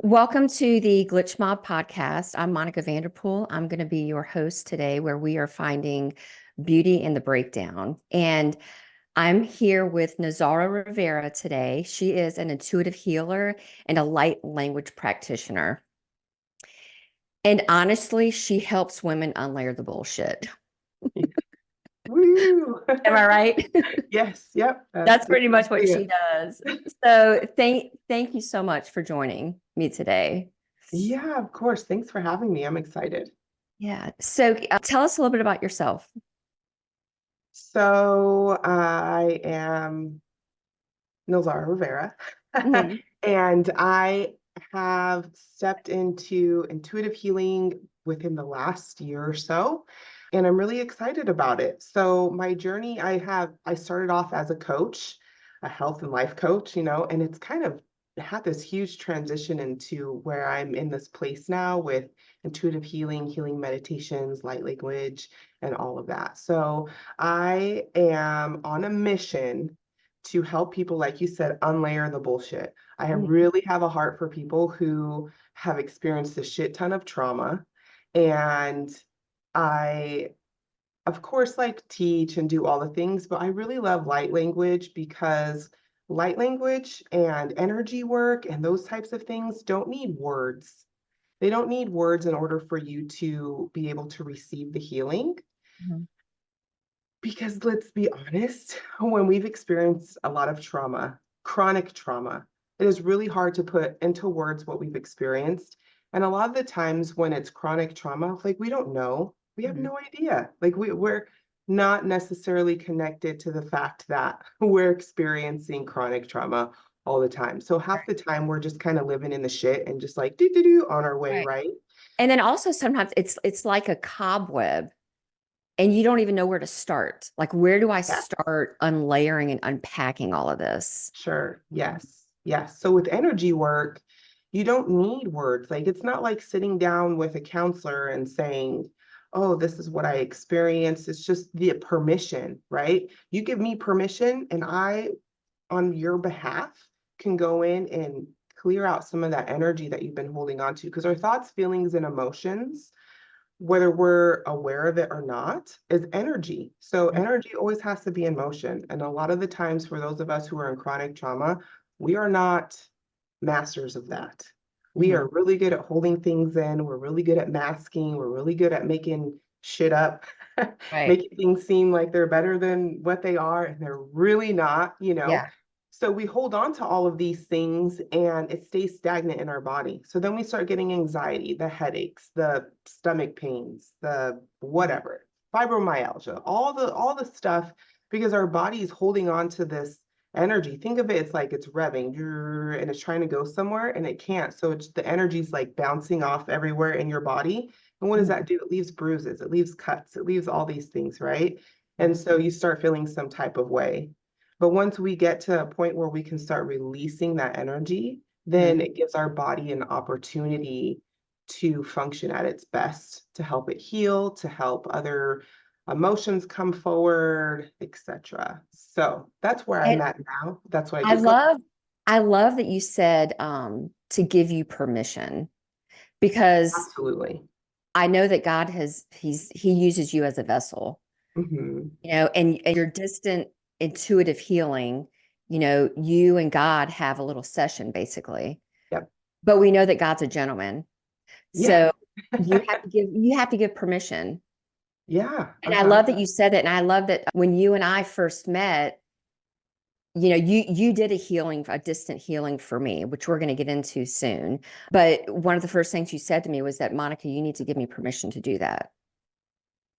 Welcome to the Glitch Mob podcast. I'm Monica Vanderpool. I'm going to be your host today, where we are finding beauty in the breakdown. And I'm here with Nilzara Rivera today. She is an intuitive healer and a light language practitioner. And honestly, she helps women unlayer the bullshit. Woo! Am I right? Yes, yep. That's That's pretty much what exactly she it. does. So thank you so much for joining me today. Yeah, of course. Thanks for having me. I'm excited. Yeah. So tell us a little bit about yourself. So I am Nilzara Rivera, Mhm. and I have stepped into intuitive healing within the last year or so, and I'm really excited about it. So my journey, I started off as a coach, a health and life coach, and it's kind of had this huge transition into where I'm in this place now with intuitive healing, healing meditations, light language, and all of that. So I am on a mission to help people, like you said, unlayer the bullshit. I really have a heart for people who have experienced a shit ton of trauma. And I, of course, like teach and do all the things, but I really love light language because light language and energy work and those types of things don't need words. They don't need words in order for you to be able to receive the healing. Mhm. Because let's be honest, when we've experienced a lot of trauma, chronic trauma, it is really hard to put into words what we've experienced. And a lot of the times when it's chronic trauma, like we don't know, we have Mhm. no idea. Like we're not necessarily connected to the fact that we're experiencing chronic trauma all the time. So half the time we're just kind of living in the shit and just like do on our way, Right. right? And then also sometimes it's like a cobweb and you don't even know where to start. Like, where do I Yeah. start unlayering and unpacking all of this? Sure. Yes. Yes. So with energy work, you don't need words. Like it's not like sitting down with a counselor and saying, oh, this is what I experienced. It's just the permission, right? You give me permission, and I, on your behalf, can go in and clear out some of that energy that you've been holding on to. Because our thoughts, feelings, and emotions, whether we're aware of it or not, is energy. So Mhm. energy always has to be in motion. And a lot of the times for those of us who are in chronic trauma, we are not masters of that. We Mhm. are really good at holding things in. We're really good at masking. We're really good at making shit up, Right. making things seem like they're better than what they are, and they're really not. Yeah. So we hold on to all of these things and it stays stagnant in our body. So then we start getting anxiety, the headaches, the stomach pains, the Mhm. whatever, fibromyalgia, all the stuff because our body is holding on to this energy. Think of it, it's like it's revving and it's trying to go somewhere and it can't. So it's the energy's like bouncing off everywhere in your body. And what does Mhm. that do? It leaves bruises, it leaves cuts, it leaves all these things, right? Yeah. And so you start feeling some type of way. But once we get to a point where we can start releasing that energy, Mhm. then it gives our body an opportunity to function at its best, to help it heal, to help other emotions come forward, etc. So that's where I'm And at now. That's what I I do. Go. love I love that you said to give you permission, because Absolutely. I know that God he uses you as a vessel, Hmm. and your distant intuitive healing, you and God have a little session basically. Yep. But we know that God's a gentleman. Yeah. So you have to give permission. Yeah. And I Uh-huh. love that you said that. And I love that when you and I first met, you did a distant healing for me, which we're going to get into soon. But one of the first things you said to me was that, Monica, you need to give me permission to do that.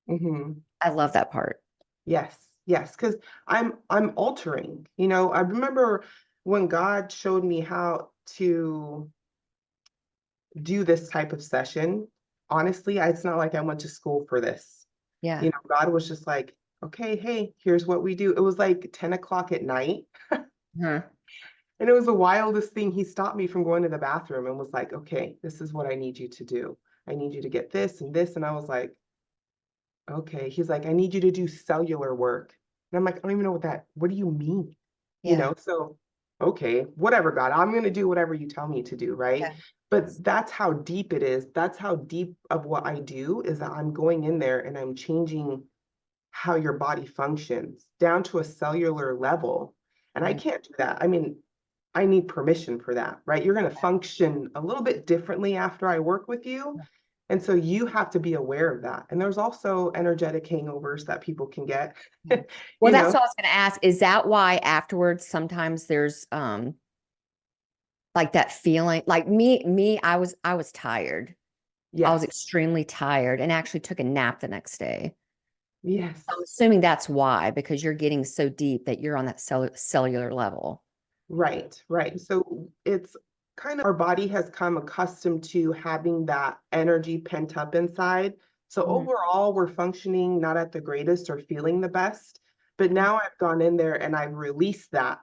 Hmm. I love that part. Yes. Yes. Because I'm altering. I remember when God showed me how to do this type of session, honestly, it's not like I went to school for this. Yeah. God was just like, okay, hey, here's what we do. It was like 10 o'clock at night. Huh. And it was the wildest thing. He stopped me from going to the bathroom and was like, okay, this is what I need you to do. I need you to get this and this. And I was like, okay. He's like, I need you to do cellular work. And I'm like, I don't even know what do you mean? Yeah. So okay, whatever, God, I'm going to do whatever you tell me to do, right? Yeah. But that's how deep it is. That's how deep of what I do is that I'm going in there and I'm changing how your body functions down to a cellular level. And I Mhm. can't do that. I mean, I need permission for that, right? You're going to function a little bit differently after I work with you. And so you have to be aware of that. And there's also energetic hangovers that people can get, Mhm. Well, you that's know? what I was going to ask. Is that why afterwards sometimes there's like that feeling like I was tired. I was Yes. extremely tired and actually took a nap the next day. Yes. I'm assuming that's why, because you're getting so deep that you're on that cellular level. Right, right. So it's kind of our body has come accustomed to having that energy pent up inside. So Mhm. overall, we're functioning not at the greatest or feeling the best. But now I've gone in there and I've released that.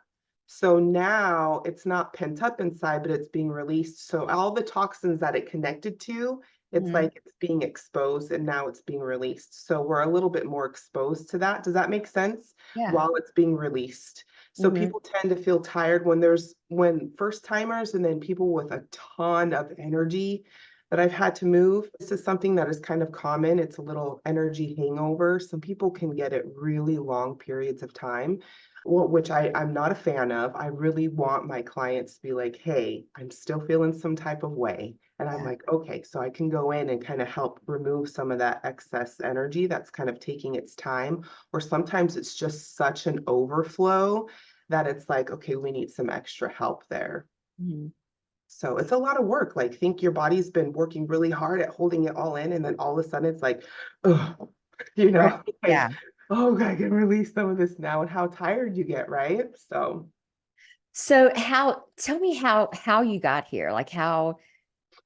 So now it's not pent up inside, but it's being released. So all the toxins that it connected to, it's Mhm. like it's being exposed and now it's being released. So we're a little bit more exposed to that. Does that make sense? Yeah. While it's being released. So Hmm. people tend to feel tired when first timers and then people with a ton of energy that I've had to move. This is something that is kind of common. It's a little energy hangover. Some people can get it really long periods of time, which I'm not a fan of. I really want my clients to be like, hey, I'm still feeling some type of way. And I'm Yeah. like, okay, so I can go in and kind of help remove some of that excess energy that's kind of taking its time. Or sometimes it's just such an overflow that it's like, okay, we need some extra help there. Mhm. So it's a lot of work. Like, think your body's been working really hard at holding it all in, and then all of a sudden it's like, oh, Right. like, Yeah. oh, I can release some of this now, and how tired you get, right? So, So tell me how you got here. Like how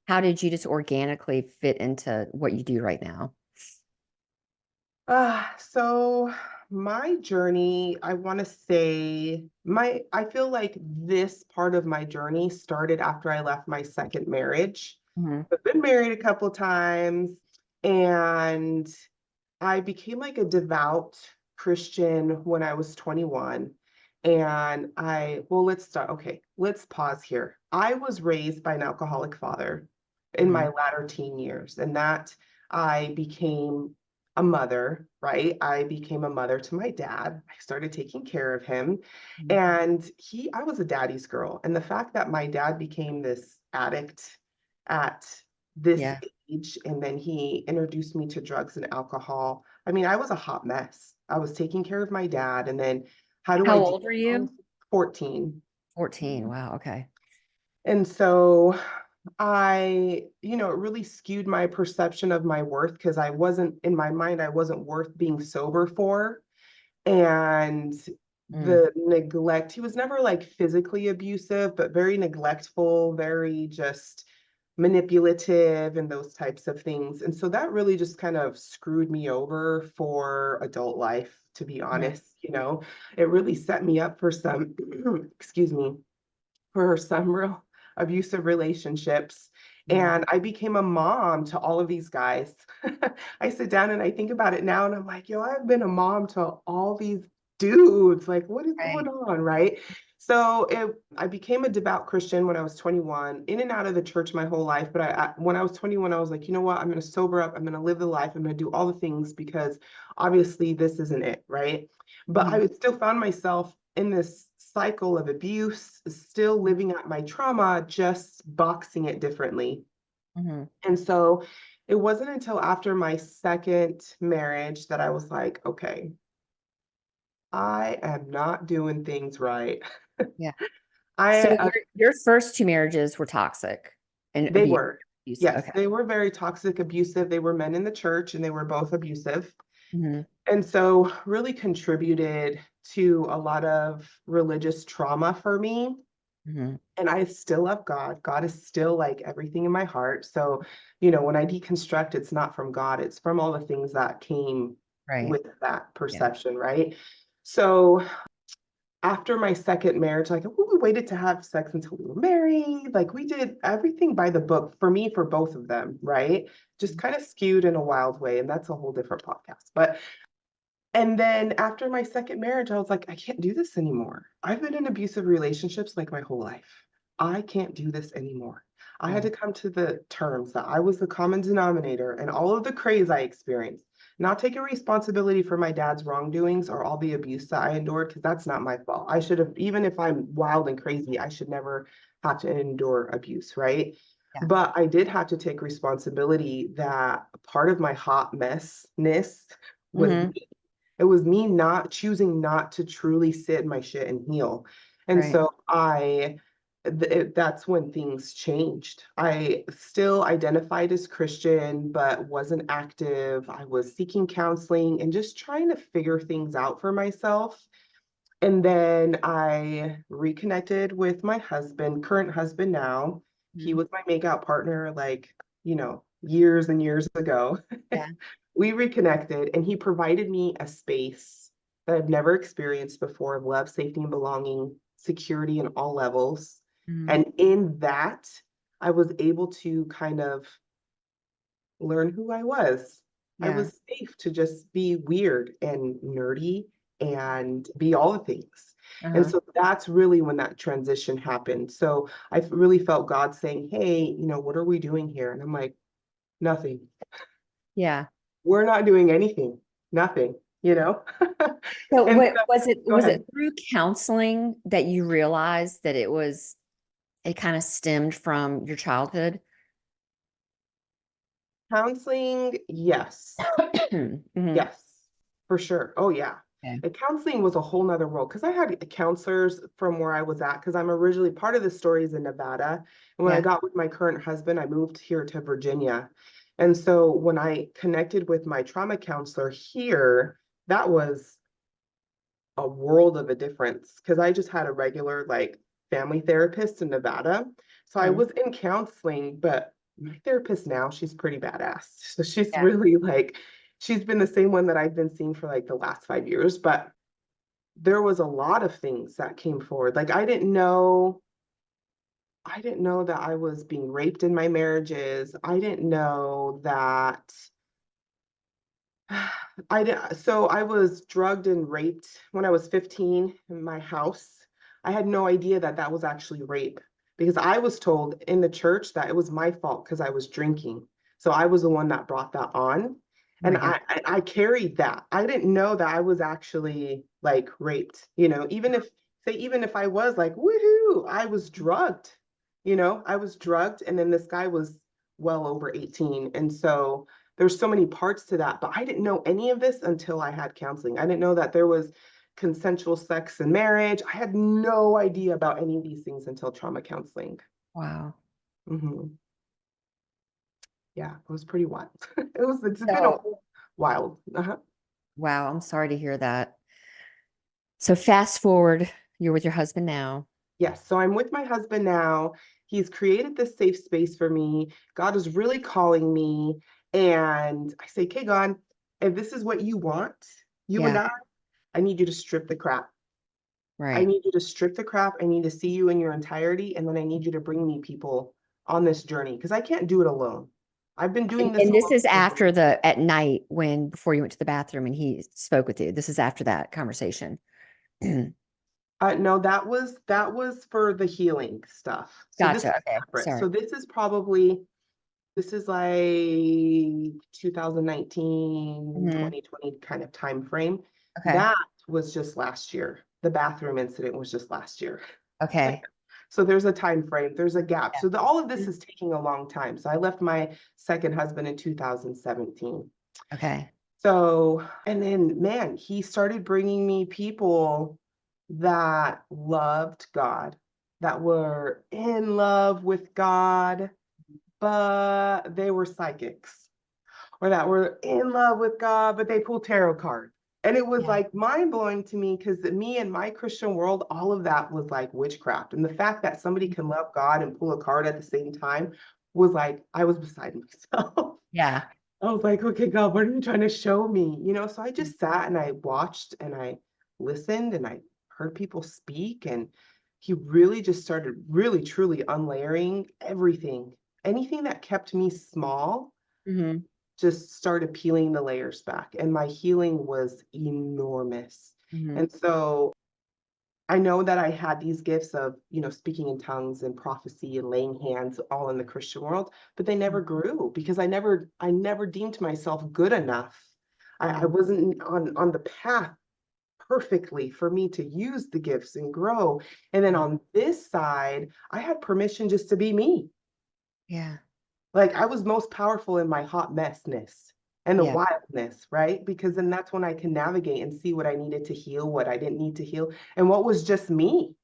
did you just organically fit into what you do right now? so my journey, I want to say I feel like this part of my journey started after I left my second marriage. Hmm. I've been married a couple times, and I became like a devout Christian when I was 21. And well, let's start. Okay, let's pause here. I was raised by an alcoholic father in Hmm. my latter teen years, and that I became a mother, right? I became a mother to my dad. I started taking care of him. And I was a daddy's girl. And the fact that my dad became this addict at this Yeah. age, and then he introduced me to drugs and alcohol. I mean, I was a hot mess. I was taking care of my dad, and then how do I How do old were I was you? 14. 14. Wow. Okay. And so it really skewed my perception of my worth because I wasn't, in my mind, I wasn't worth being sober for. And Mm. the neglect, he was never like physically abusive, but very neglectful, very just manipulative and those types of things. And so that really just kind of screwed me over for adult life, to be Mhm. honest. It really set me up for some, excuse me, for some real abusive relationships. Mhm. And I became a mom to all of these guys. I sit down and I think about it now and I'm like, yo, I've been a mom to all these dudes. Like, what is going Right. on? Right. So I became a devout Christian when I was 21, in and out of the church my whole life. But when I was 21, I was like, you know what? I'm going to sober up. I'm going to live the life. I'm going to do all the things because obviously this isn't it. Right. But Mhm. I still found myself in this cycle of abuse, still living at my trauma, just boxing it differently. Mhm. And so it wasn't until after my second marriage that I was like, okay, I am not doing things right. Yeah. So I your first two marriages were toxic and They were. abusive. Yes, Okay. they were very toxic, abusive. They were men in the church and they were both abusive. Hmm. And so really contributed to a lot of religious trauma for me. Hmm. And I still love God. God is still like everything in my heart. So, when I deconstruct, it's not from God, it's from all the things that came Right. with that Yeah. perception, right? So, after my second marriage, like we waited to have sex until we were married. Like we did everything by the book for me, for both of them, right? Just kind of skewed in a wild way. And that's a whole different podcast. But And then after my second marriage, I was like, I can't do this anymore. I've been in abusive relationships like my whole life. I can't do this anymore. I had Yeah. to come to the terms that I was the common denominator and all of the craze I experienced, not taking responsibility for my dad's wrongdoings or all the abuse that I endured, because that's not my fault. I should have, even if I'm wild and crazy, I should never have to endure abuse, right? Yeah. But I did have to take responsibility that part of my hot messness was Hmm. it was me not choosing not to truly sit in my shit and heal. And Right. so that's when things changed. I still identified as Christian, but wasn't active. I was seeking counseling and just trying to figure things out for myself. And then I reconnected with my husband, current husband now. He Mhm. was my makeout partner, like, years and years ago. Yeah. We reconnected, and he provided me a space that I've never experienced before of love, safety, and belonging, security in all levels. Mhm. And in that, I was able to kind of learn who I was. I Yeah. was safe to just be weird and nerdy and be all the things. And Uh-huh. so that's really when that transition happened. So I really felt God saying, hey, what are we doing here? And I'm like, nothing. Yeah. We're not doing anything, nothing, you know? So And what so, was it, go was ahead. it through counseling that you realized that it kind of stemmed from your childhood? Counseling, yes. Hmm. Yes, for sure. Oh, yeah. Okay. And counseling was a whole nother world because I had counselors from where I was at because I'm originally part of the story is in Nevada. And when I Yeah. got with my current husband, I moved here to Virginia. And so when I connected with my trauma counselor here, that was a world of a difference because I just had a regular like family therapist in Nevada. So I Mhm. was in counseling, but my therapist now, she's pretty badass. So she's Yeah. really like, she's been the same one that I've been seeing for like the last 5 years. But there was a lot of things that came forward. Like I didn't know that I was being raped in my marriages. I didn't know that so I was drugged and raped when I was 15 in my house. I had no idea that that was actually rape because I was told in the church that it was my fault because I was drinking. So I was the one that brought that on. Oh And my God. I carried that. I didn't know that I was actually like raped, even if I was like, woohoo, I was drugged, I was drugged. And then this guy was well over 18. And so there's so many parts to that, but I didn't know any of this until I had counseling. I didn't know that there was consensual sex in marriage. I had no idea about any of these things until trauma counseling. Wow. Hmm. Yeah, it was pretty wild. It's been a So, whole wild. Uh-huh. wow, I'm sorry to hear that. So fast forward, you're with your husband now. Yes, so I'm with my husband now. He's created this safe space for me. God is really calling me. And I say, okay, God, if this is what you want, you and Yeah. I need you to strip the crap. I Right. need you to strip the crap. I need to see you in your entirety. And then I need you to bring me people on this journey because I can't do it alone. I've been doing this And this alone. is after at night before you went to the bathroom and he spoke with you. This is after that conversation. No, that was for the healing stuff. So this Gotcha. is Okay. separate. Sorry. So this is like 2019, Hmm. 2020 kind of time frame. Okay. That was just last year. The bathroom incident was just last year. Okay. So there's a time frame, there's a gap. Yeah. So all of this Mhm. is taking a long time. So I left my second husband in 2017. Okay. So, and then man, he started bringing me people that loved God, that were in love with God, but they were psychics, or that were in love with God, but they pull tarot cards. And it was Yeah. like mind blowing to me because me and my Christian world, all of that was like witchcraft. And the fact that somebody can love God and pull a card at the same time was like, I was beside myself. Yeah. I was like, okay, God, what are you trying to show me? So I just sat and I watched and I listened and I heard people speak. And he really just started really, truly unlayering everything, anything that kept me small Hmm. just started peeling the layers back, and my healing was enormous. And so I know that I had these gifts of, speaking in tongues and prophecy and laying hands all in the Christian world, but they never grew because I never deemed myself good enough. I wasn't on the path perfectly for me to use the gifts and grow. And then on this side, I had permission just to be me. Yeah. Like I was most powerful in my hot messness and the Yeah. wildness, right? Because then that's when I can navigate and see what I needed to heal, what I didn't need to heal, and what was just me,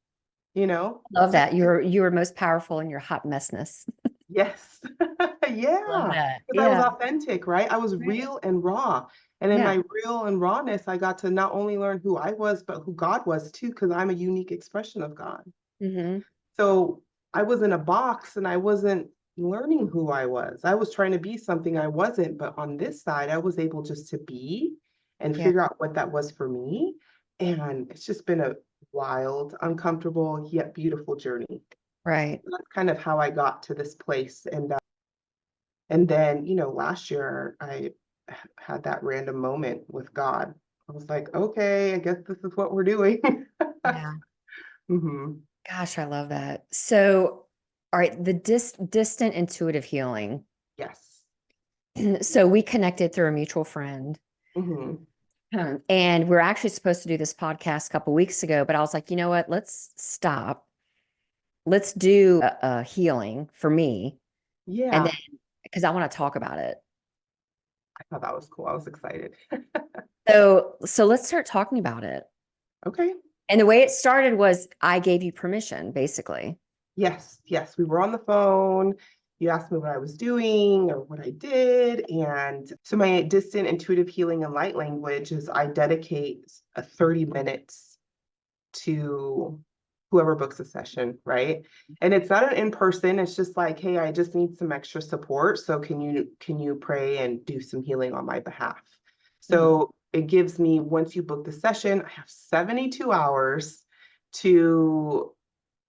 you know? Love that. You were most powerful in your hot messness. Yes. Love Yeah. that. Because I was Yeah. authentic, right? I was Right. real and raw. And in Yeah. my real and rawness, I got to not only learn who I was, but who God was too, because I'm a unique expression of God. Mm-hmm. So I was in a box and I wasn't learning who I was. I was trying to be something I wasn't. But on this side, I was able just to be and Yeah. figure out what that was for me. And it's just been a wild, uncomfortable, yet beautiful journey. Right. That's kind of how I got to this place. And then, last year I had that random moment with God. I was like, okay, I guess this is what we're doing. Yeah. Hmm. Gosh, I love that. So, all right, the distant intuitive healing. Yes. So we connected through a mutual friend. Hmm. And we're actually supposed to do this podcast a couple weeks ago, but I was like, you know what? Let's stop. Let's do a healing for me. And then Yeah. because I want to talk about it. I thought that was cool. I was excited. So let's start talking about it. Okay. And the way it started was I gave you permission, basically. Yes. Yes. We were on the phone. You asked me what I was doing or what I did. And so my distant intuitive healing and light language is I dedicate a 30 minutes to whoever books a session, right? And it's not an in-person, it's just like, hey, I just need some extra support. So can you pray and do some healing on my behalf? Mhm. So it gives me, once you book the session, I have 72 hours to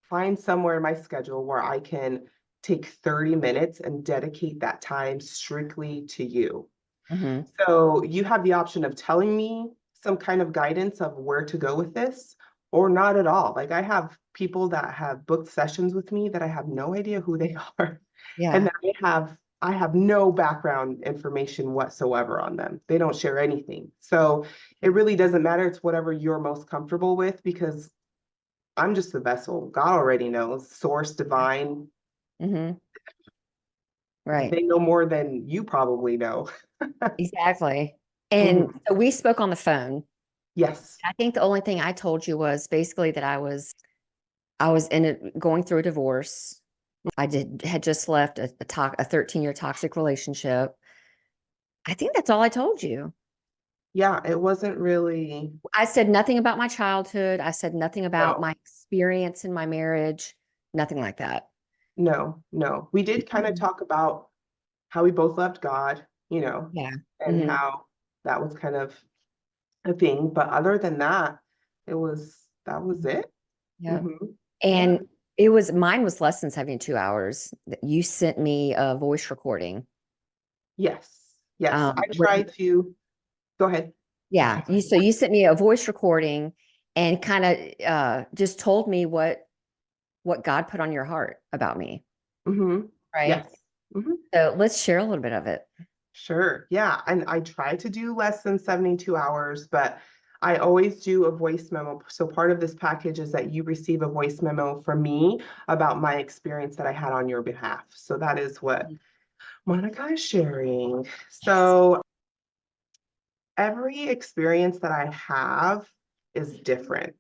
find somewhere in my schedule where I can take 30 minutes and dedicate that time strictly to you. Mhm. So you have the option of telling me some kind of guidance of where to go with this or not at all. Like I have people that have booked sessions with me that I have no idea who they are. And Yeah. then I have no background information whatsoever on them. They don't share anything. So it really doesn't matter. It's whatever you're most comfortable with because I'm just the vessel. God already knows. Source, divine, Mhm. Right. they know more than you probably know. Exactly. And Mhm. so we spoke on the phone. Yes. I think the only thing I told you was basically that I was going through a divorce. Had just left a 13-year toxic relationship. I think that's all I told you. Yeah, it wasn't really. I said nothing about my childhood. I said nothing about No, my experience in my marriage, nothing like that. no, no. We did kind of Mhm. talk about how we both loved God, Yeah. and Hmm. how that was kind of a thing. But other than that, that was it. Yeah. Hmm. Yeah. And mine was less than 72 hours. You sent me a voice recording. Yes. Yes. I Where try to go ahead. yeah, you sent me a voice recording and kind of just told me what God put on your heart about me, Hmm. right? Yes. Hmm. So let's share a little bit of it. Sure. Yeah. And I try to do less than 72 hours, but I always do a voice memo. So part of this package is that you receive a voice memo from me about my experience that I had on your behalf. So that is what Monica is sharing. Yes. So every experience that I have is different.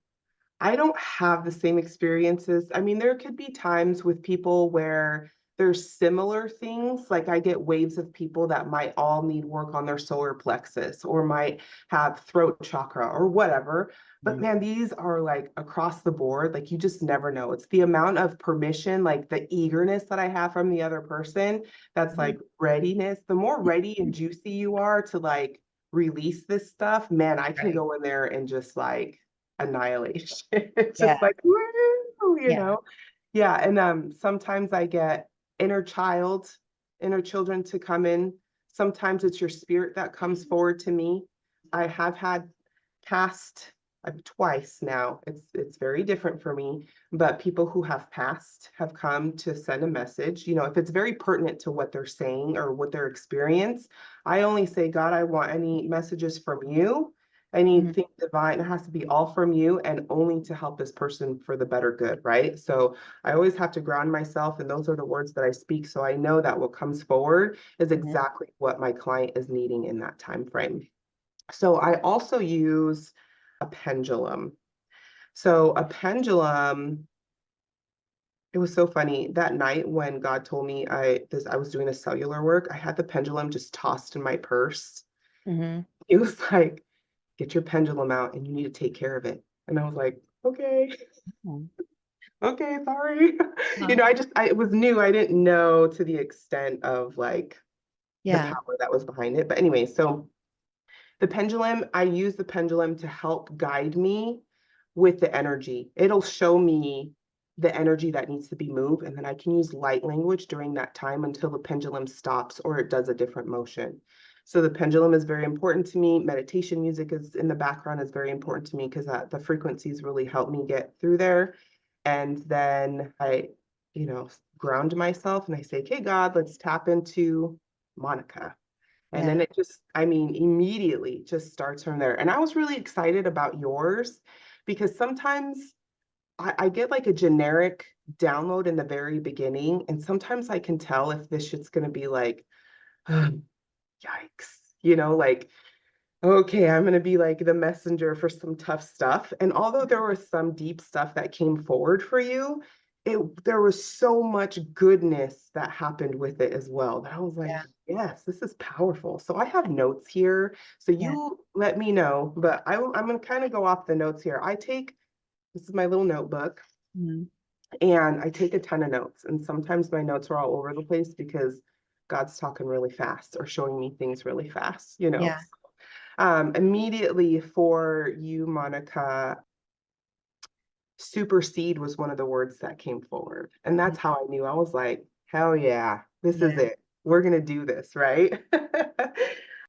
I don't have the same experiences. I mean, there could be times with people where there's similar things. Like I get waves of people that might all need work on their solar plexus or might have throat chakra or whatever. But Mhm. man, these are like across the board. Like you just never know. It's the amount of permission, like the eagerness that I have from the other person that's Mhm. like readiness. The more ready and juicy you are to like release this stuff, man, I can Right. go in there and just like annihilation. It's Yeah. just like woo, Yeah. Yeah, and sometimes I get inner child, inner children to come in. Sometimes it's your spirit that comes forward to me. I have had past twice now. It's very different for me, but people who have passed have come to send a message. You know, if it's very pertinent to what they're saying or what their experience, I only say, God, I want any messages from you, anything divine. It has to be all from you and only to help this person for the better good, right? So I always have to ground myself, and those are the words that I speak. So I know that what comes forward is Mhm. exactly what my client is needing in that time frame. So I also use a pendulum. So a pendulum, it was so funny that night when God told me I was doing a cellular work, I had the pendulum just tossed in my purse. Mhm. It was like, get your pendulum out and you need to take care of it. And I was like, okay, Mhm. okay, sorry. You Uh-huh. know, it was new. I didn't know to the extent of like the Yeah. power that was behind it. But anyway, so the pendulum, I use the pendulum to help guide me with the energy. It'll show me the energy that needs to be moved, and then I can use light language during that time until the pendulum stops or it does a different motion. So the pendulum is very important to me. Meditation music is in the background is very important to me because the frequencies really help me get through there. And then I, you know, ground myself and I say, okay, God, let's tap into Monica. And Yeah. then it just, I mean, immediately just starts from there. And I was really excited about yours because sometimes I get like a generic download in the very beginning. And sometimes I can tell if this shit's going to be like, yikes, you know, like okay, I'm going to be like the messenger for some tough stuff. And although there was some deep stuff that came forward for you, there was so much goodness that happened with it as well that I was like, Yeah. yes, this is powerful. So I have notes here. So Yeah. you let me know, but I'm going to kind of go off the notes here. This is my little notebook, Mhm. and I take a ton of notes. And sometimes my notes are all over the place because God's talking really fast or showing me things really fast, you know. Yeah. Immediately for you, Monica, supersede was one of the words that came forward. And that's how I knew. I was like, hell yeah, this is Yeah. it. We're going to do this, right?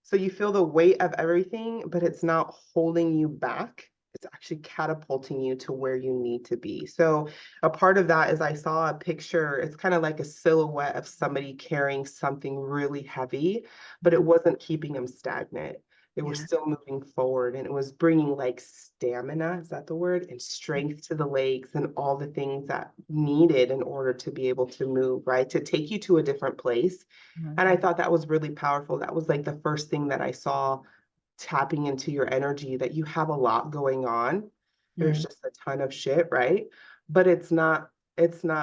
So you feel the weight of everything, but it's not holding you back. It's actually catapulting you to where you need to be. So a part of that is I saw a picture. It's kind of like a silhouette of somebody carrying something really heavy, but it wasn't keeping them stagnant. They were Yeah. still moving forward, and it was bringing like stamina, is that the word? And strength to the legs and all the things that needed in order to be able to move, right? To take you to a different place. Mhm. And I thought that was really powerful. That was like the first thing that I saw tapping into your energy, that you have a lot going on. There's Mhm. just a ton of shit, right? But it's not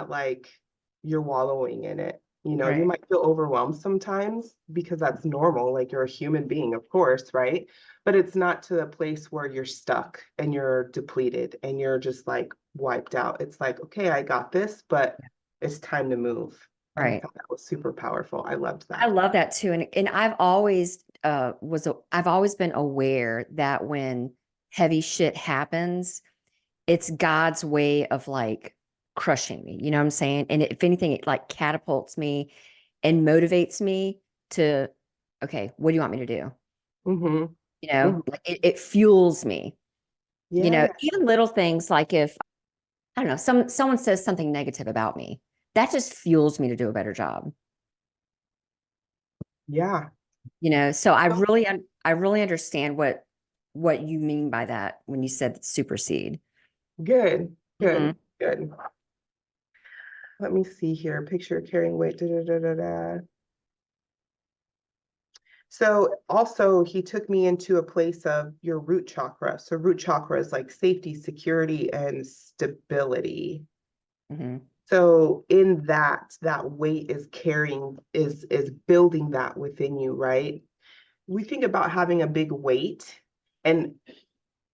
like you're wallowing in it. You know, you Right. might feel overwhelmed sometimes because that's normal. Like you're a human being, of course, right? But it's not to a place where you're stuck and you're depleted and you're just like wiped out. It's like, okay, I got this, but it's time to move. And I Right. thought that was super powerful. I loved I that. love that too. And I've always been aware that when heavy shit happens, it's God's way of like crushing me. You know what I'm saying? And if anything, it like catapults me and motivates me to, okay, what do you want me to do? Mm-hmm. You know, Mm-hmm. like it fuels me. You know, Yeah. even little things like if I don't know, someone says something negative about me, that just fuels me to do a better job. Yeah. You know, so So I really understand what you mean by that when you said supersede. good. Hmm. Good. Good. Let me see here. Picture carrying weight. Da, da, da, da, da. So also he took me into a place of your root chakra. So root chakra is like safety, security, and stability. Hmm. So in that weight is carrying, is building that within you, right? We think about having a big weight, and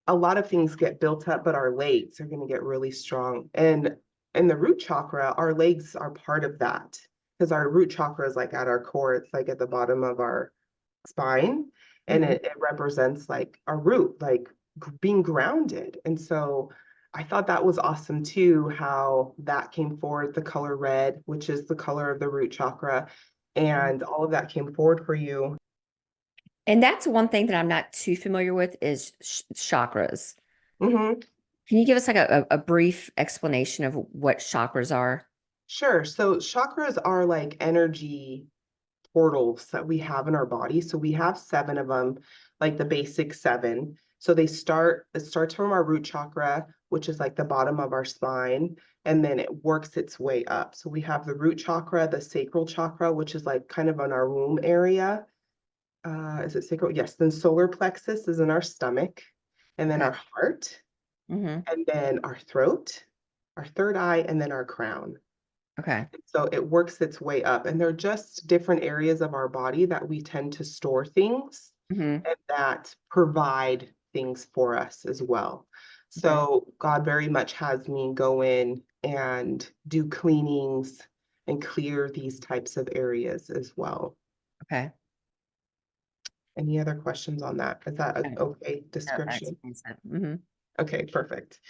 a lot of things get built up, but our legs are going to get really strong. And in the root chakra, our legs are part of that because our root chakra is like at our core, it's like at the bottom of our spine, and Hmm. it represents like our root, like being grounded. And so I thought that was awesome too, how that came forward, the color red, which is the color of the root chakra. and all of that came forward for you. And that's one thing that I'm not too familiar with is chakras. Mm-hmm. Can you give us like a brief explanation of what chakras are? Sure. So chakras are like energy portals that we have in our body. So we have 7 of them, like the basic 7. So it starts from our root chakra, which is like the bottom of our spine, and then it works its way up. So we have the root chakra, the sacral chakra, which is like kind of on our womb area. Is it sacral? Yes. Then solar plexus is in our stomach, and then Okay. our heart, Mm-hmm. and then our throat, our third eye, and then our crown. Okay. So it works its way up, and they're just different areas of our body that we tend to store things Mm-hmm. and that provide things for us as well. Okay. So God very much has me go in and do cleanings and clear these types of areas as well. Okay. Any other questions on that? Is that an Okay. okay That description? explains that. Mm-hmm. Okay, perfect.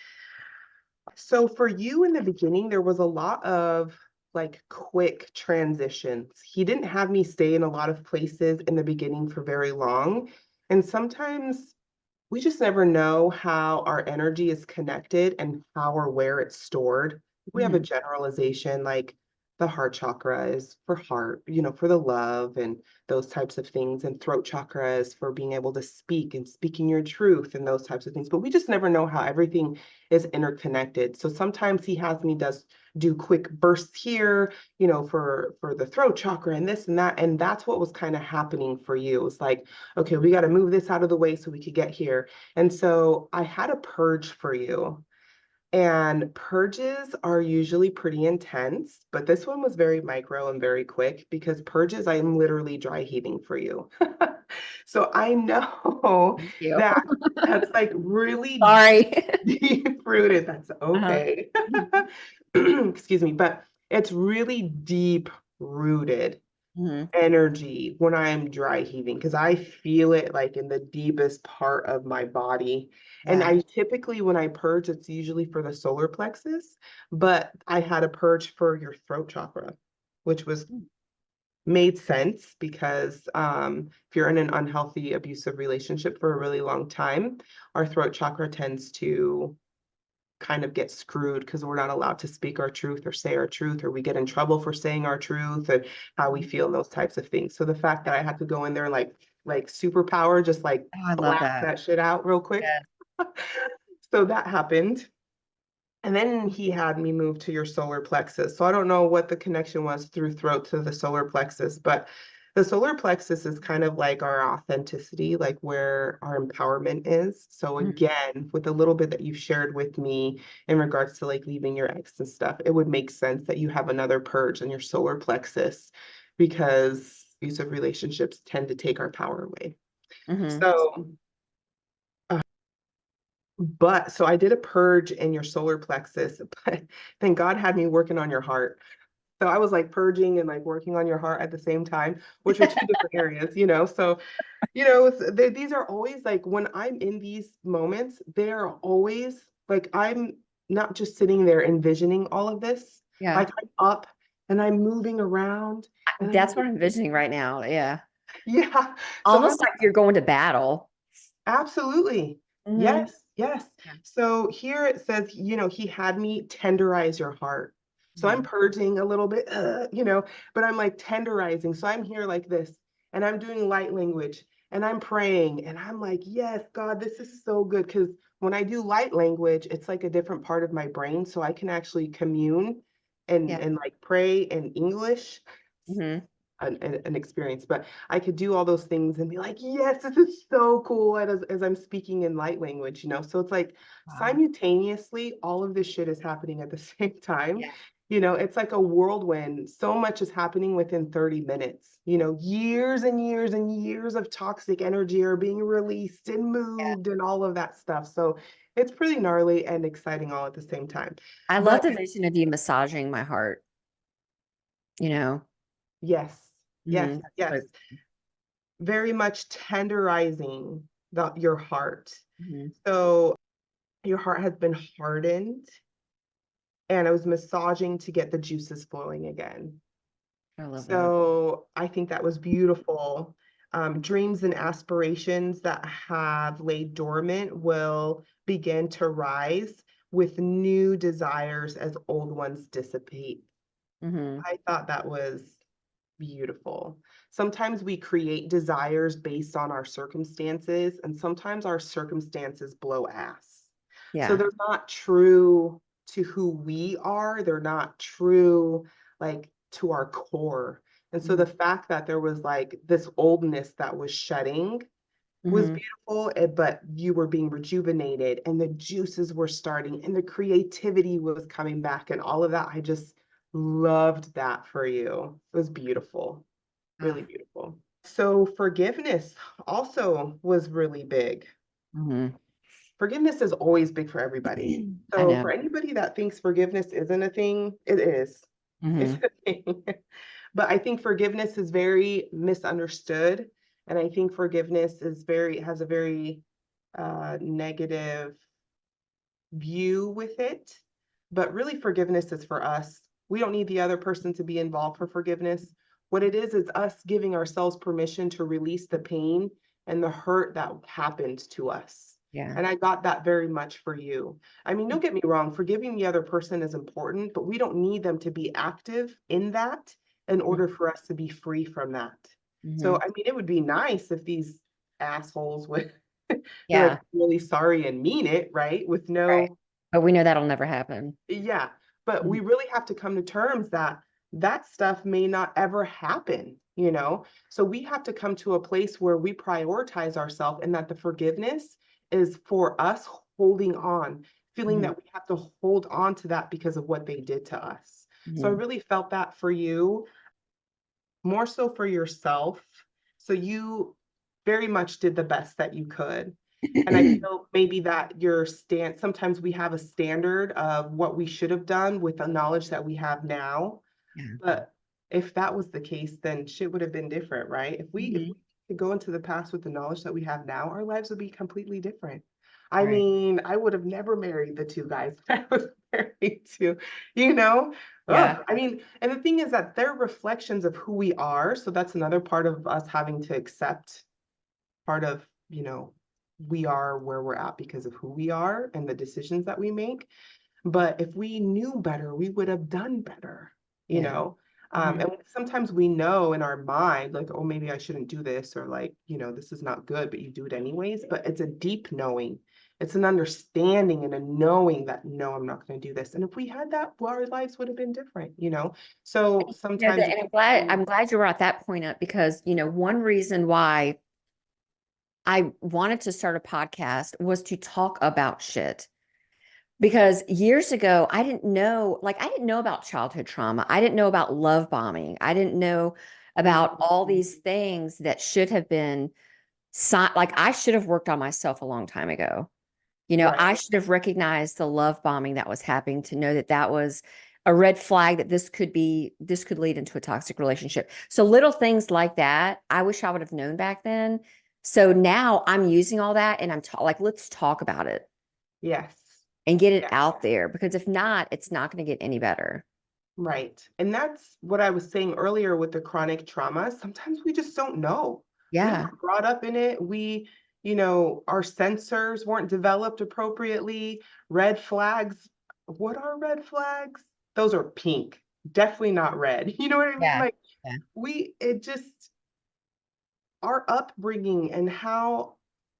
So for you in the beginning, there was a lot of like quick transitions. He didn't have me stay in a lot of places in the beginning for very long. And sometimes we just never know how our energy is connected and how or where it's stored. We have a Mm-hmm. generalization like the heart chakra is for heart, for the love and those types of things. And throat chakra is for being able to speak and speaking your truth and those types of things. But we just never know how everything is interconnected. So sometimes he has me do quick bursts here, for the throat chakra and this and that. And that's what was kind of happening for you. It's like, okay, we got to move this out of the way so we could get here. And so I had a purge for you. And purges are usually pretty intense, but this one was very micro and very quick because purges, I am literally dry heaving for you. So I know Thank you. that that's like really Sorry. deep rooted. That's Uh-huh. okay. Excuse me, but it's really deep rooted Mm-hmm. energy when I'm dry heaving because I feel it like in the deepest part of my body. And Yeah. I typically, when I purge, it's usually for the solar plexus, but I had a purge for your throat chakra, which was made sense because if you're in an unhealthy, abusive relationship for a really long time, our throat chakra tends to kind of get screwed because we're not allowed to speak our truth or say our truth, or we get in trouble for saying our truth and how we feel and those types of things. So the fact that I had to go in there like superpower, just like Oh, I love blast that. that shit out real quick. Yeah. So that happened. And then he had me move to your solar plexus. So I don't know what the connection was through throat to the solar plexus, but the solar plexus is kind of like our authenticity, like where our empowerment is. So Mhm. again, with a little bit that you've shared with me in regards to like leaving your ex and stuff, it would make sense that you have another purge in your solar plexus because abusive relationships tend to take our power away. Mhm. So but so I did a purge in your solar plexus, but then God had me working on your heart. So I was like purging and like working on your heart at the same time, which are two different areas. So, these are always like when I'm in these moments, they are always like I'm not just sitting there envisioning all of this. Yeah. Like I'm up and I'm moving around and I'm That's what I'm envisioning right now. Yeah. yeah. So I'm Almost like you're going to battle. absolutely. Hmm. Yes, yes. So here it says, he had me tenderize your heart. So I'm Hmm. purging a little bit, but I'm like tenderizing. So I'm here like this, and I'm doing light language, and I'm praying, and I'm like, yes, God, this is so good. Because when I do light language, it's like a different part of my brain. So I can actually commune and Yeah. like pray in English. Hmm. An experience, but I could do all those things and be like, yes, this is so cool as I'm speaking in light language. So it's like Wow. simultaneously, all of this shit is happening at the same time. Yeah. It's like a whirlwind. So much is happening within 30 minutes. Years and years and years of toxic energy are being released and Yeah. moved and all of that stuff. So it's pretty gnarly and exciting all at the same time. I love But the vision of you massaging my heart, you know. yes, yes, Mhm. That's yes. so. Very much tenderizing your heart. Mhm. So your heart has been hardened, and I was massaging to get the juices flowing again. I love that. So I think that was beautiful. Dreams and aspirations that have laid dormant will begin to rise with new desires as old ones dissipate. Mm-hmm. I thought that was beautiful. Sometimes we create desires based on our circumstances, and sometimes our circumstances blow ass. So Yeah. they're not true to who we are, they're not true like to our core. And so Mm-hmm. the fact that there was like this oldness that was shedding was Mm-hmm. beautiful, but you were being rejuvenated and the juices were starting and the creativity was coming back and all of that. I just loved that for you. It was beautiful, really Ah. beautiful. So forgiveness also was really big. Mm-hmm. Forgiveness is always big for everybody. I So know. for anybody that thinks forgiveness isn't a thing, it is. It's Mm-hmm. a thing. But I think forgiveness is very misunderstood. And I think forgiveness is has a very negative view with it. But really, forgiveness is for us. We don't need the other person to be involved for forgiveness. What it is us giving ourselves permission to release the pain and the hurt that happened to us. Yeah. And I got that very much for you. I mean, don't get me wrong, forgiving the other person is important, but we don't need them to be active in that in order for us to be free from that. So, Mm-hmm. I mean, it would be nice if these assholes would be like, Yeah. really sorry and mean it, right? With Right. no, But we know that'll never happen. yeah. But Mhm. we really have to come to terms that that stuff may not ever happen, you know? So we have to come to a place where we prioritize ourselves and that the forgiveness is for us holding on, feeling Mhm. that we have to hold on to that because of what they did to us. So I Mhm. really felt that for you, more so for yourself. So you very much did the best that you could. And I feel maybe that your stand, sometimes we have a standard of what we should have done with the knowledge that we have now. Yeah. But if that was the case, then shit would have been different, right? If we Mhm. could go into the past with the knowledge that we have now, our lives would be completely different. I Right. mean, I would have never married the two guys I was married to, you know? Yeah. Oh, I mean, and the thing is that they're reflections of who we are. So that's another part of us having to accept part of, we are where we're at because of who we are and the decisions that we make. But if we knew better, we would have done better, you Yeah. know? Mhm. And sometimes we know in our mind, like, oh, maybe I shouldn't do this, or like, this is not good, but you do it anyways. But it's a deep knowing. It's an understanding and a knowing that, no, I'm not going to do this. And if we had that, well, our lives would have been different, you know? So sometimes And I'm glad you brought that point up because, one reason why I wanted to start a podcast was to talk about shit. Because years ago, I didn't know about childhood trauma. I didn't know about love bombing. I didn't know about all these things that should have been like I should have worked on myself a long time ago. I right. should have recognized the love bombing that was happening to know that that was a red flag that this could lead into a toxic relationship. So little things like that, I wish I would have known back then. So now I'm using all that and like, let's talk about it Yes. and get it Yes. out there because if not, it's not going to get any better. Right. And that's what I was saying earlier with the chronic trauma. Sometimes we just don't know. We Yeah. weren't brought up in it. Our sensors weren't developed appropriately. Red flags. What are red flags? Those are pink. Definitely not red. You know what I mean? Yeah. Like Yeah. it just, our upbringing and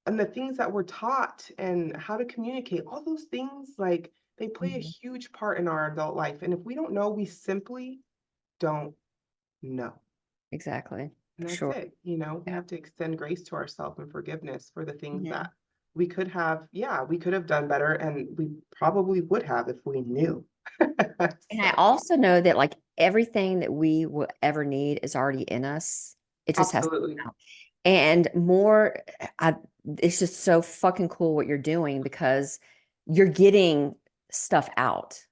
and the things that we're taught and how to communicate, all those things, like they play a Mhm. huge part in our adult life. And if we don't know, we simply don't know. Exactly. And For that's sure. it. We Yeah. have to extend grace to ourselves and forgiveness for the things Mhm. that we could have done better, and we probably would have if we knew. And I So, also know that like everything that we will ever need is already in us. It just has to absolutely. come out. And more, I, it's just so fucking cool what you're doing because you're getting stuff out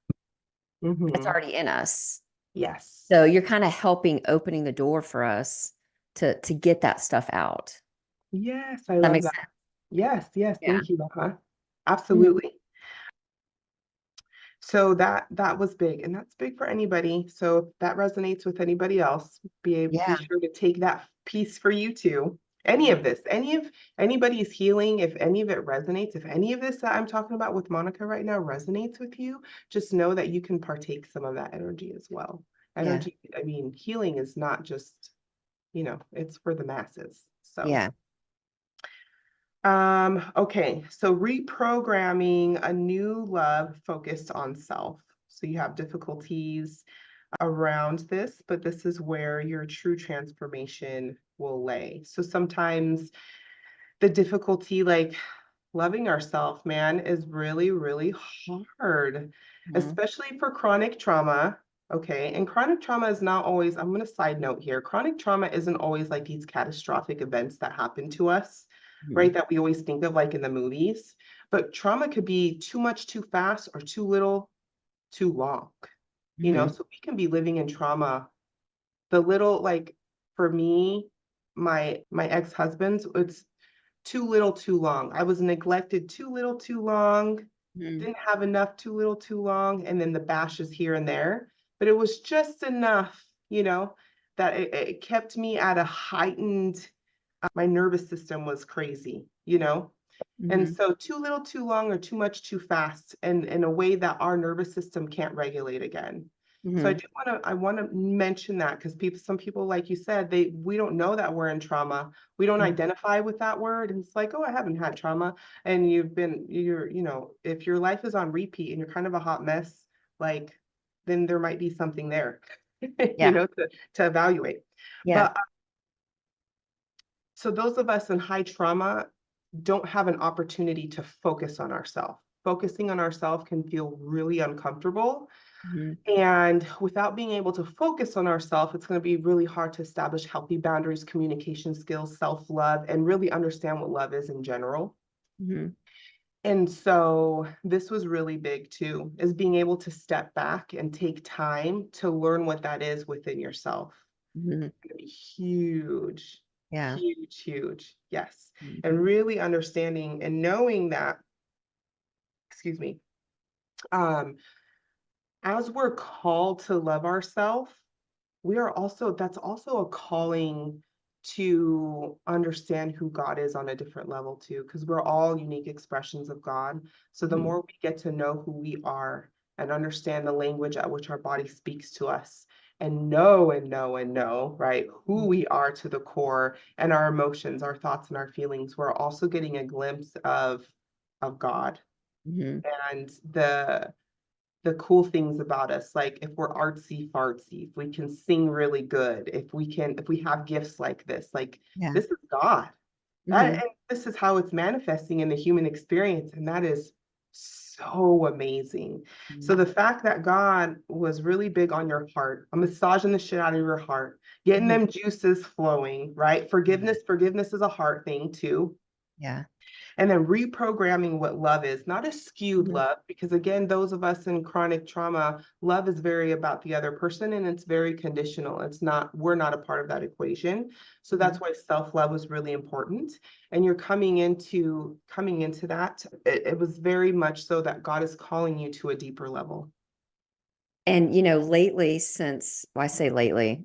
that's Hmm. already in us. Yes. So you're kind of helping opening the door for us to get that stuff out. Does Yes, I that love makes that. sense? Yes, yes, Yeah. thank you, Laha. Mhm. Absolutely. So that was big, and that's big for anybody. So if that resonates with anybody else, be Yeah. sure to take that piece for you too. Any of this, any of anybody's healing, if any of it resonates, if any of this that I'm talking about with Monica right now resonates with you, just know that you can partake some of that energy as well. Yeah. Energy, I mean, healing is not just, it's for the masses. So Yeah. Okay, so reprogramming a new love focused on self. So you have difficulties around this, but this is where your true transformation will lay. So sometimes the difficulty, like loving ourselves, man, is really, really hard, Mhm. especially for chronic trauma. Okay, and chronic trauma is not always, I'm going to side note here, chronic trauma isn't always like these catastrophic events that happen to us, right? Mhm. That we always think of like in the movies. But trauma could be too much too fast or too little too long, Mhm. so we can be living in trauma. The little, like, for me, my ex-husband's, it's too little too long. I was neglected too little too long, Mhm. didn't have enough too little too long, and then the bashes here and there. But it was just enough, that it kept me at a heightened, my nervous system was crazy, and Mhm. so too little too long or too much too fast, and in a way that our nervous system can't regulate again. So Mhm. I want to mention that, because some people, like you said, we don't know that we're in trauma. We don't Mhm. identify with that word. And it's like, oh, I haven't had trauma. And if your life is on repeat and you're kind of a hot mess, like, then there might be something there, Yeah. to evaluate. Yeah. But so those of us in high trauma don't have an opportunity to focus on ourselves. Focusing on ourselves can feel really uncomfortable. Mhm. And without being able to focus on ourselves, it's going to be really hard to establish healthy boundaries, communication skills, self-love, and really understand what love is in general. Mhm. And so this was really big too, is being able to step back and take time to learn what that is within yourself. Mhm. It's gonna be huge, Yeah. huge, huge. Yes. And Mhm. really understanding and knowing that, excuse me, um, as we're called to love ourselves, that's also a calling to understand who God is on a different level too, because we're all unique expressions of God. So the Mhm. more we get to know who we are and understand the language at which our body speaks to us, and know, right, who we are to the core, and our emotions, our thoughts, and our feelings, we're also getting a glimpse of God Mhm. and the cool things about us, like if we're artsy fartsy, if we can sing really good, if we have gifts like this, like Yeah. this is God. Mhm. And this is how it's manifesting in the human experience, and that is so amazing. So Mhm. the fact that God was really big on your heart, massaging the shit out of your heart, getting Mhm. them juices flowing, right? Forgiveness is a heart thing too, Yeah. and then reprogramming what love is, not a skewed Mhm. love, because again, those of us in chronic trauma, love is very about the other person, and it's very conditional. We're not a part of that equation. So that's Mhm. why self-love was really important. And you're coming into that. It was very much so that God is calling you to a deeper level. And lately, well, I say lately,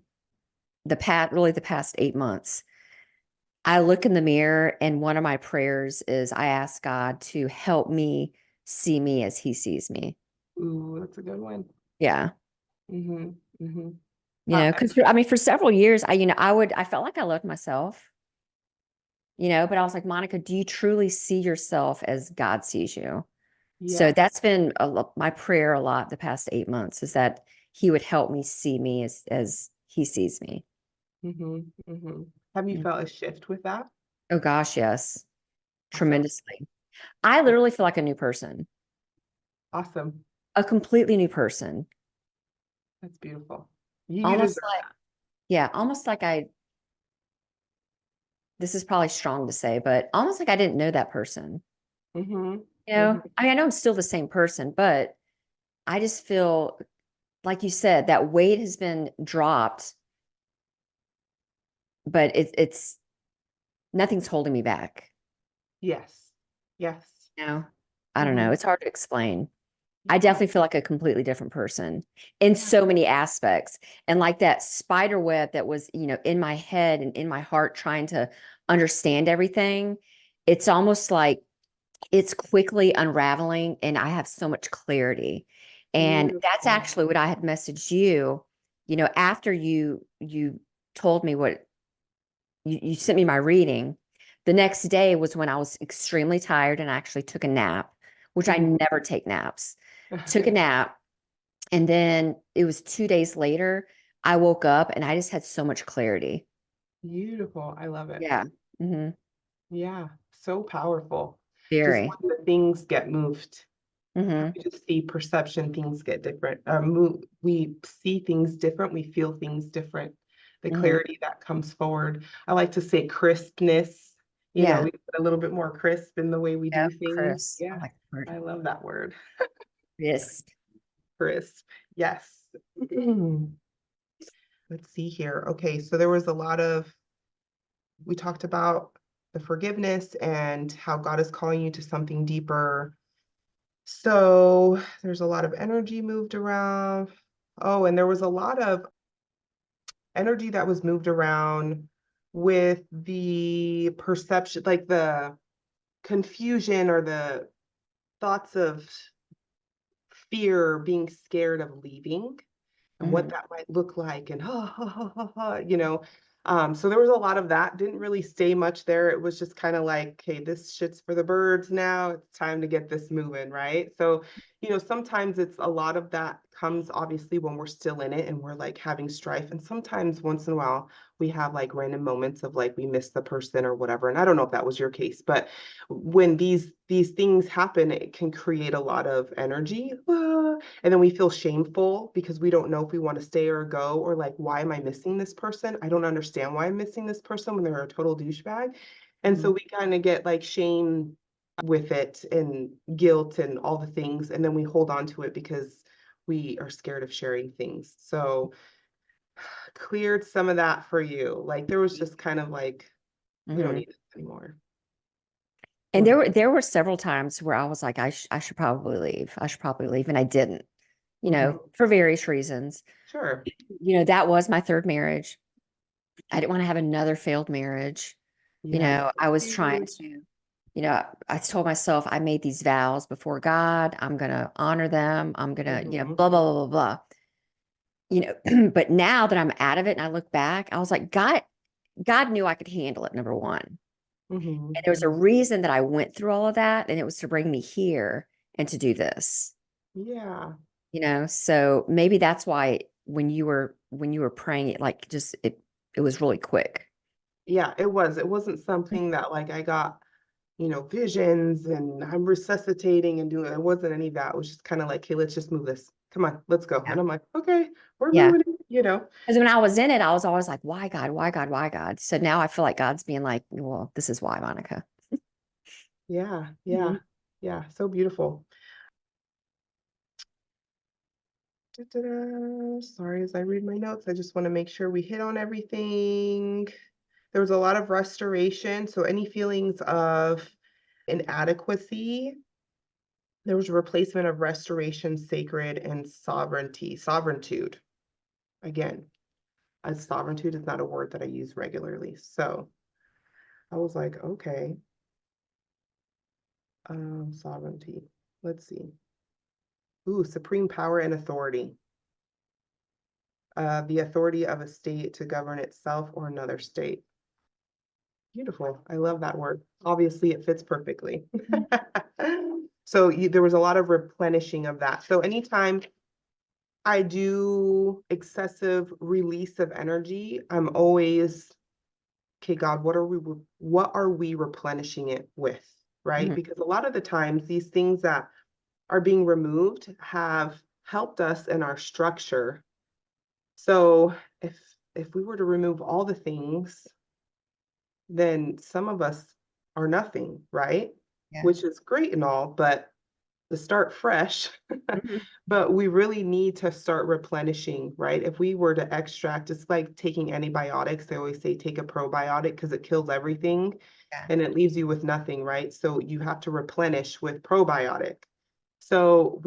the past 8 months, I look in the mirror and one of my prayers is I ask God to help me see me as he sees me. Ooh, that's a good one. Yeah. Mm-hmm. Mm-hmm. Because I mean, for several years, I felt like I loved myself, but I was like, Monica, do you truly see yourself as God sees you? So Yes. that's been my prayer a lot the past 8 months is that he would help me see me as he sees me. Mm-hmm. Mm-hmm. Have you Mm. felt a shift with that? Oh gosh, yes, Awesome. tremendously. I literally feel like a new person, Awesome. a completely new person. That's beautiful. You Almost deserve like, yeah, almost like this is probably strong to say, but almost like I didn't know that person. that. Mm-hmm. I mean, I know I'm still the same person, but I just feel, like you said, that weight has been dropped, but it's nothing's holding me back. Yes. Yes. You know, I don't Mm-hmm. know. It's hard to explain. I Yeah. definitely feel like a completely different person in Yeah. so many aspects. And like that spider web that was, in my head and in my heart trying to understand everything, it's almost like it's quickly unraveling and I have so much clarity. And that's Beautiful. actually what I had messaged you, after you told me what you sent me my reading. The next day was when I was extremely tired and I actually took a nap, which I Mhm. never take naps. Took a nap, and then it was 2 days later, I woke up and I just had so much clarity. Beautiful. I love it. Yeah. Yeah. So powerful. Just Very. when the things get moved. hmm We just see perception, things get different. We see things different, we feel things different. The hmm clarity that comes forward. I like to say crispness. Yeah. We get a little bit more crisp in the way we do Yep. things. Chris. I Yeah, like the word. I love that word. Yes. Crisp. Yes. Let's see here. Okay, so there was a lot of, we talked about the forgiveness and how God is calling you to something deeper. So there's a lot of energy moved around. Oh, and there was a lot of energy that was moved around with the perception, like the confusion or the thoughts of fear, being scared of leaving and what hmm that might look like and so there was a lot of that. Didn't really stay much there. It was just kind of like, hey, this shit's for the birds now. It's time to get this moving, right? So sometimes it's a lot of that comes obviously when we're still in it and we're like having strife, and sometimes once in a while we have like random moments of like we miss the person or whatever. And I don't know if that was your case, but when these things happen, it can create a lot of energy. And then we feel shameful because we don't know if we want to stay or go, or like, why am I missing this person? I don't understand why I'm missing this person when they're a total douchebag. And so hmm we kind of get like shame with it and guilt and all the things. And then we hold on to it because we are scared of sharing things. So cleared some of that for you. Like there was just kind of like, we don't hmm need it anymore. And there were several times where I was like, I should probably leave. I should probably leave. And I didn't, Mhm. for various reasons. Sure. That was my third marriage. I didn't want to have another failed marriage. Yeah. I was trying to, I told myself I made these vows before God. I'm going to honor them. I'm going to, Mhm. blah, blah, blah, blah, blah. But now that I'm out of it and I look back, I was like, God knew I could handle it, number one. And Mhm. there was a reason that I went through all of that, and it was to bring me here and to do this. Yeah. So maybe that's why when you were praying, it was really quick. Yeah, it was. It wasn't something that like I got, visions and I'm resuscitating and doing. It wasn't any of that. It was just kind of like, hey, let's just move this. Come on, let's go. Yeah. And I'm like, okay, we're Yeah. moving it. Because when I was in it, I was always like, why God? Why God? Why God? So now I feel like God's being like, well, this is why, Monica. Yeah, yeah, Mhm. yeah. So beautiful. Da-da-da. Sorry, as I read my notes, I just want to make sure we hit on everything. There was a lot of restoration. So any feelings of inadequacy, there was a replacement of restoration, sacred, and sovereignty, sovereigntude. Again, as sovereigntude is not a word that I use regularly. So I was like, okay, sovereignty. Let's see. Ooh, supreme power and authority. The authority of a state to govern itself or another state. Beautiful. I love that word. Obviously, it fits perfectly. So there was a lot of replenishing of that. So anytime I do excessive release of energy, I'm always, okay, God, what are we replenishing it with? Right? Mhm. Because a lot of the times these things that are being removed have helped us in our structure. So if we were to remove all the things, then some of us are nothing, right? Yeah. Which is great and all, but to start fresh, Mhm. but we really need to start replenishing, right? If we were to extract, it's like taking antibiotics. They always say take a probiotic because it kills everything Yeah. and it leaves you with nothing, right? So you have to replenish with probiotic. So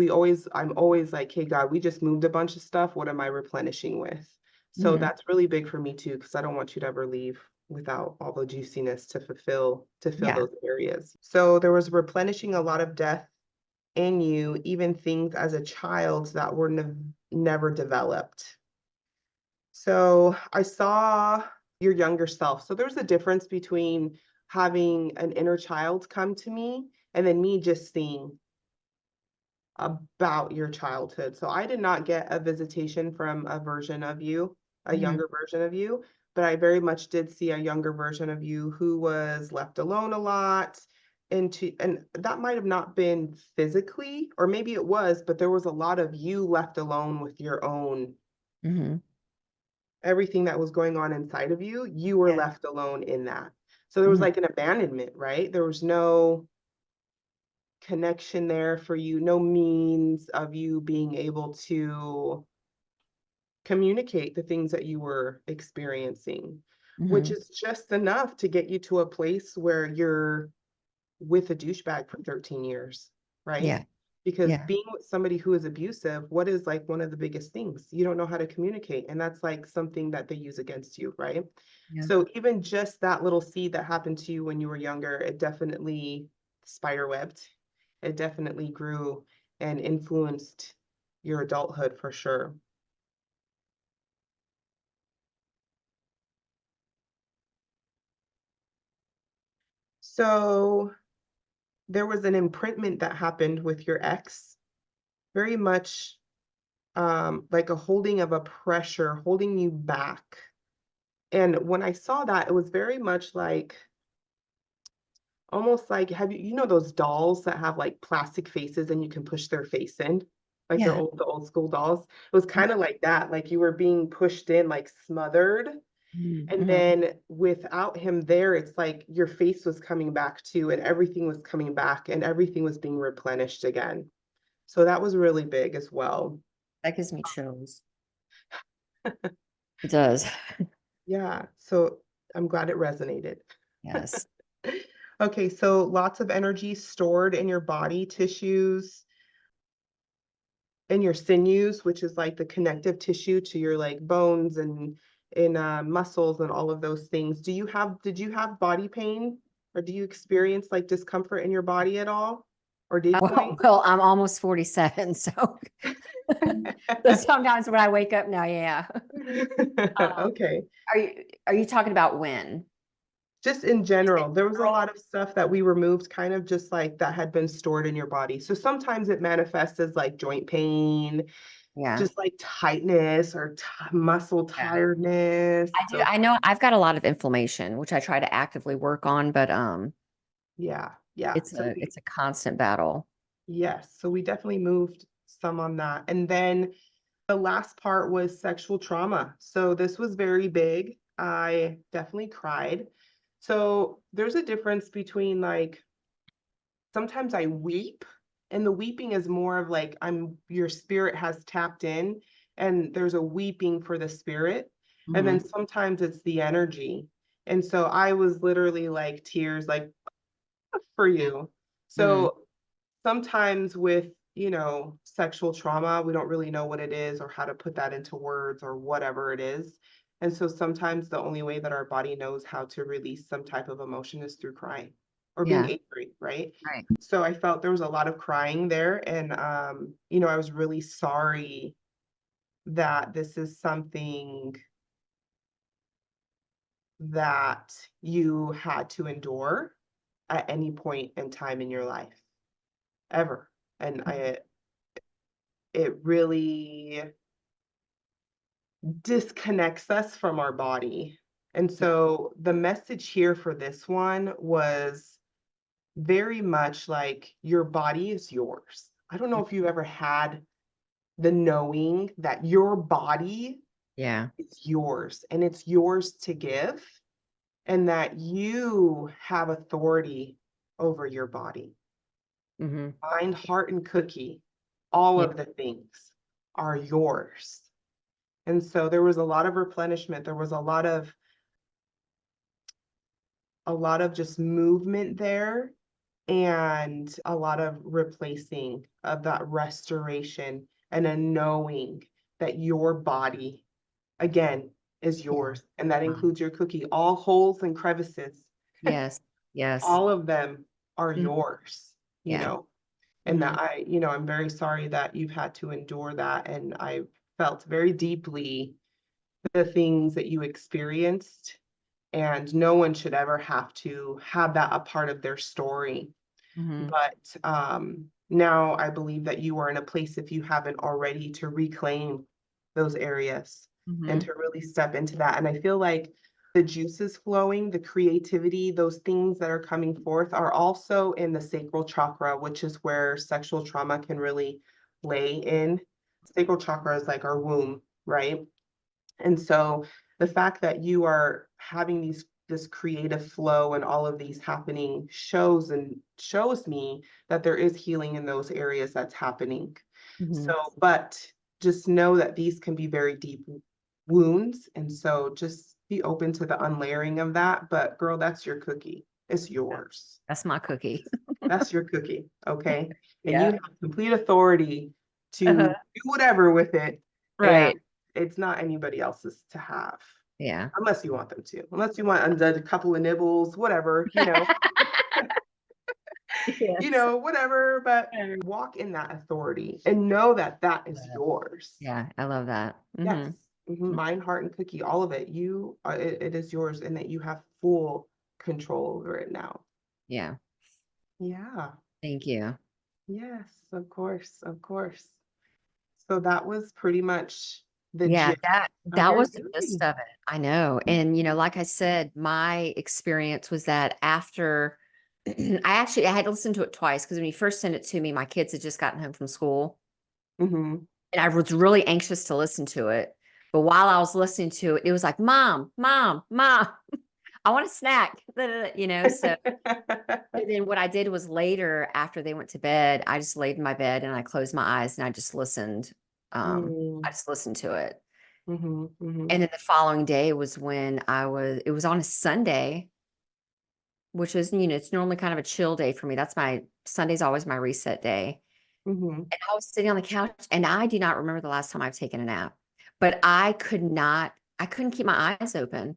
I'm always like, hey God, we just moved a bunch of stuff. What am I replenishing with? So Mm-hmm. that's really big for me too, because I don't want you to ever leave without all the juiciness to fill Yeah. those areas. So there was replenishing a lot of death in you, even things as a child that were never developed. So I saw your younger self. So there's a difference between having an inner child come to me and then me just seeing about your childhood. So I did not get a visitation from a version of you, a Mm-hmm. younger version of you, but I very much did see a younger version of you who was left alone a lot. And that might have not been physically, or maybe it was, but there was a lot of you left alone with your own Mm-hmm. everything that was going on inside of you, you were Yeah. left alone in that. So there was Mm-hmm. like an abandonment, right? There was no connection there for you, no means of you being able to communicate the things that you were experiencing, which Mm-hmm. is just enough to get you to a place where you're with a douchebag for 13 years, right? Yeah. Because Yeah. being with somebody who is abusive, what is like one of the biggest things? You don't know how to communicate. And that's like something that they use against you, right? Yeah. So even just that little seed that happened to you when you were younger, it definitely spider webbed. It definitely grew and influenced your adulthood for sure. So there was an imprintment that happened with your ex, very much like a holding of a pressure, holding you back. And when I saw that, it was very much like almost like have you know those dolls that have like plastic faces and you can push their face in, like Yeah. the old school dolls. It was kind of like that, like you were being pushed in, like smothered. And Mm-hmm. then without him there, it's like your face was coming back too, and everything was coming back, and everything was being replenished again. So that was really big as well. That gives me chills. It does. Yeah, so I'm glad it resonated. Yes. Okay, so lots of energy stored in your body tissues, in your sinews, which is like the connective tissue to your like bones and in muscles and all of those things. Did you have body pain or do you experience like discomfort in your body at all? Or did point? Well, I'm almost 47, so but sometimes when I wake up now, yeah. Um, Okay. are you talking about when? Just in In general, there was a general? lot of stuff that we removed kind of just like that had been stored in your body. So sometimes it manifests as like joint pain, Yeah. just like tightness or muscle Yeah. tiredness. I do. So I know I've got a lot of inflammation, which I try to actively work on, but yeah, yeah. it's a constant battle. Yes, so we definitely moved some on that. And then the last part was sexual trauma. So this was very big. I definitely cried. So there's a difference between like sometimes I weep, and the weeping is more of like your spirit has tapped in, and there's a weeping for the spirit. And then Hmm. sometimes it's the energy. And so I was literally like tears, like for Yeah. you. Mm. So sometimes with, sexual trauma, we don't really know what it is or how to put that into words or whatever it is. And so sometimes the only way that our body knows how to release some type of emotion is through crying or being Yeah. angry, right? Right. So I felt there was a lot of crying there. And, I was really sorry that this is something that you had to endure at any point in time in your life, ever. And it really disconnects us from our body. And Yeah. so the message here for this one was very much like your body is yours. I don't know if you've ever had the knowing that your body Yeah. is yours and it's yours to give, and that you have authority over your body. Hmm. Mind, heart, and cookie, all Yeah. of the things are yours. And so there was a lot of replenishment. There was a lot of just movement there and a lot of replacing of that restoration and a knowing that your body, again, is Yeah. yours. And that Wow. includes your cookie. All holes and crevices, Yes. Yes. all of them are Mhm. yours, you Yeah. know, and Hmm. that I'm very sorry that you've had to endure that. And I felt very deeply the things that you experienced. And no one should ever have to have that a part of their story. Hmm. But now I believe that you are in a place, if you haven't already, to reclaim those areas and Hmm. to really step into that. And I feel like the juices flowing, the creativity, those things that are coming forth are also in the sacral chakra, which is where sexual trauma can really lay in. Sacral chakra is like our womb, right? And so the fact that you are having this creative flow and all of these happening shows me that there is healing in those areas that's happening. Hmm. So, but just know that these can be very deep wounds. And so just be open to the unlayering of that. But girl, that's your cookie. It's yours. That's my cookie. That's your cookie. Okay. And you Yeah. have complete authority to Uh-huh. do whatever with it. And Right. it's not anybody else's to have, Yeah. unless you want them to, unless you want a couple of nibbles, whatever, Yes. whatever, but walk in that authority and know that that is yours. Yeah, I love that. Yes. Hmm. Mind, heart, and cookie, all of it. It is yours, and that you have full control over it now. Yeah. Yeah. Thank you. Yes, of course, of course. So that was pretty much the Yeah, gist of that your was the gist journey. of it. I know. And like I said, my experience was that after I had to listen to it twice because when you first sent it to me, my kids had just gotten home from school Hmm. and I was really anxious to listen to it. But while I was listening to it, it was like, Mom, Mom, Mom, I want a snack. So and then what I did was later after they went to bed, I just laid in my bed and I closed my eyes and I just listened. I Mm, just listened to it. mhm, mhm, And then the following day was when it was on a Sunday, which is, it's normally kind of a chill day for me. Sunday's always my reset day. mhm. And I was sitting on the couch and I do not remember the last time I've taken a nap, but I couldn't keep my eyes open,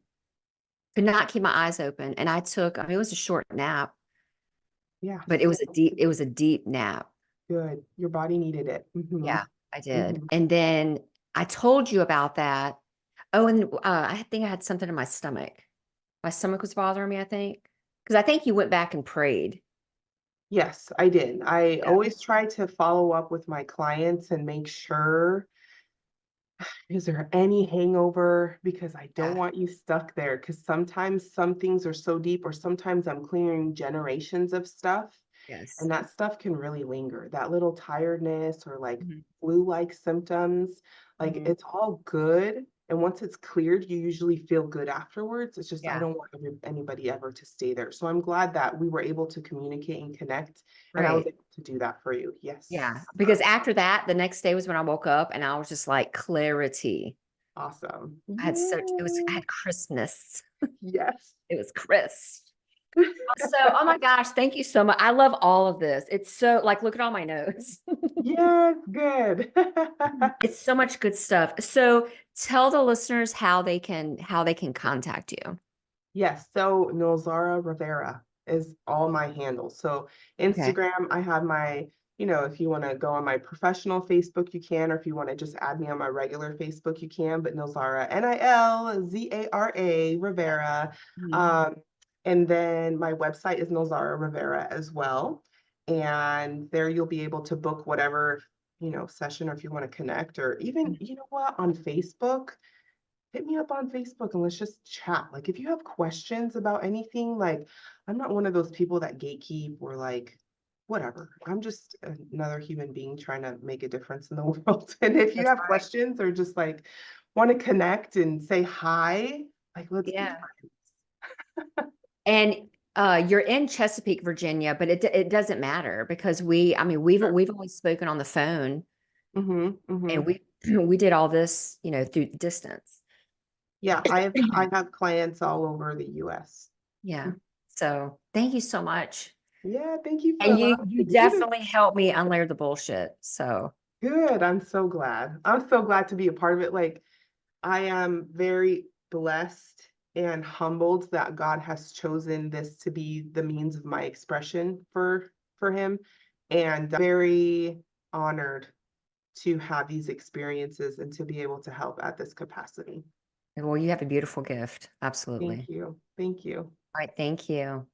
could not keep my eyes open. And it was a short nap, Yeah, but it was a deep nap. good. Your body needed it. Yeah, I did. Mhm. And then I told you about that. Oh, and I think I had something in my stomach. My stomach was bothering me, I think. Because I think you went back and prayed. Yes, I did. I Yeah. always try to follow up with my clients and make sure, is there any hangover? Because I don't Yeah. want you stuck there. Because sometimes some things are so deep, or sometimes I'm clearing generations of stuff. Yes. And that stuff can really linger. That little tiredness or like Mhm. flu-like symptoms, like Mhm. it's all good. And once it's cleared, you usually feel good afterwards. It's just I Yeah. don't want anybody ever to stay there. So I'm glad that we were able to communicate and connect, and I was Right. able to do that for you. Yeah. Yes. Because after that, the next day was when I woke up and I was just like clarity. Awesome. I Ooh, had crispness. yes. It was crisp. So, oh my gosh, thank you so much. I love all of this. It's so like, look at all my notes. Yes, good. It's so much good stuff. So tell the listeners how they can contact you. Yes, so Nilzara Rivera is all my handles. So Okay. Instagram, I have my, if you want to go on my professional Facebook, you can, or if you want to just add me on my regular Facebook, you can. But Nilzara, Nilzara Yes. Rivera. Mhm. Um, and then my website is Nilzara Rivera as well. And there you'll be able to book whatever, session, or if you want to connect, or even, you know what, on Facebook, hit me up on Facebook and let's just chat. Like, if you have questions about anything, like, I'm not one of those people that gatekeep or like, whatever. I'm just another human being trying to make a difference in the world. And if you That's have right. questions or just like want to connect and say hi, like, let's be Yeah. friends. And you're in Chesapeake, Virginia, but it doesn't matter because Sure. we've only spoken on the phone Mm-hmm, and mm-hmm. we did all this, through distance. Yeah, I have clients all over the US. Yeah. So thank you so much. Yeah, thank you for And allowing you me to do this. definitely helped me unlayer the bullshit. So Good. I'm so glad. I'm so glad to be a part of it. Like, I am very blessed and humbled that God has chosen this to be the means of my expression for him, and very honored to have these experiences and to be able to help at this capacity. well, you have a beautiful gift. Absolutely. Thank you. Thank you. All right. Thank you.